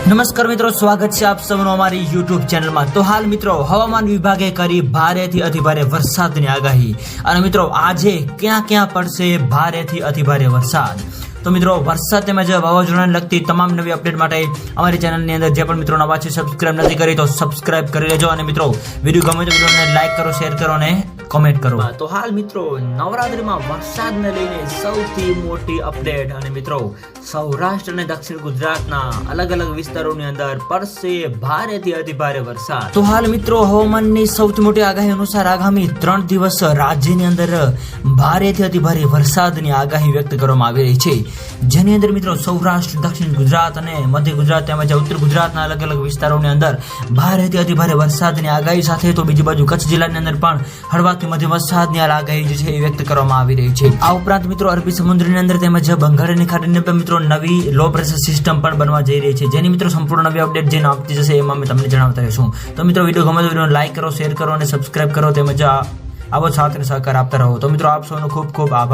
નમસ્કાર મિત્રો, સ્વાગત છે આપ સૌનું અમારી યુટ્યુબ ચેનલમાં। તો હાલ મિત્રો હવામાન વિભાગે કરી ભારેથી અતિભારે વરસાદની આગાહી। અને મિત્રો આજે ક્યાં ક્યાં પડશે ભારેથી અતિભારે વરસાદ। તો મિત્રો વરસાદ તેમજ વાવાઝોડાને લગતી તમામ નવી અપડેટ માટે અમારી ચેનલની અંદર જે પણ મિત્રો નવા છે સબસ્ક્રાઇબ નથી કરી તો સબસ્ક્રાઇબ કરી લેજો। અને મિત્રો વિડીયો ગમે તો વિડીયોને લાઈક કરો, શેર કરો અને કોમેન્ટ કરો। તો હાલ મિત્રો નવરાત્રીમાં વરસાદને લઈને સૌથી મોટી અપડેટ। અને મિત્રો સૌરાષ્ટ્ર અને દક્ષિણ ગુજરાતના અલગ અલગ વિસ્તારોની અંદર પડશે ભારેથી અતિભારે વરસાદ। તો હાલ મિત્રો હવામાનની સૌથી મોટી આગાહી અનુસાર આગામી 3 દિવસ રાજ્યની અંદર ભારેથી અતિભારે વરસાદની આગાહી વ્યક્ત કરવામાં આવી રહી છે, જેની અંદર મિત્રો સૌરાષ્ટ્ર, દક્ષિણ ગુજરાત અને મધ્ય ગુજરાત તેમજ ઉત્તર ગુજરાતના અલગ અલગ વિસ્તારોની અંદર ભારેથી અતિભારે વરસાદની આગાહી સાથે તો બીજી બાજુ કચ્છ જિલ્લાની અંદર પણ હળવાથી મધ્યમ વરસાદની આગાહી જે છે એ વ્યક્ત કરવામાં આવી રહી છે। આ ઉપરાંત મિત્રો અરબી સમુદ્રની અંદર તેમજ બંગાળની ખાડીની અંદર મિત્રો નવી લો પ્રેશર સિસ્ટમ પણ બનવા જઈ રહી છે, જેની મિત્રો સંપૂર્ણ નવી અપડેટ જે આપતી જશે એમાં મેં તમને જણાવતા રહીશું। તો મિત્રો વિડીયો ગમે તો વિડીયોને લાઈક કરો, શેર કરો અને સબસ્ક્રાઇબ કરો તેમજ આવો સાથ અને સહકાર આપતા રહો। તો મિત્રો આપ સૌનો ખૂબ ખૂબ આભાર।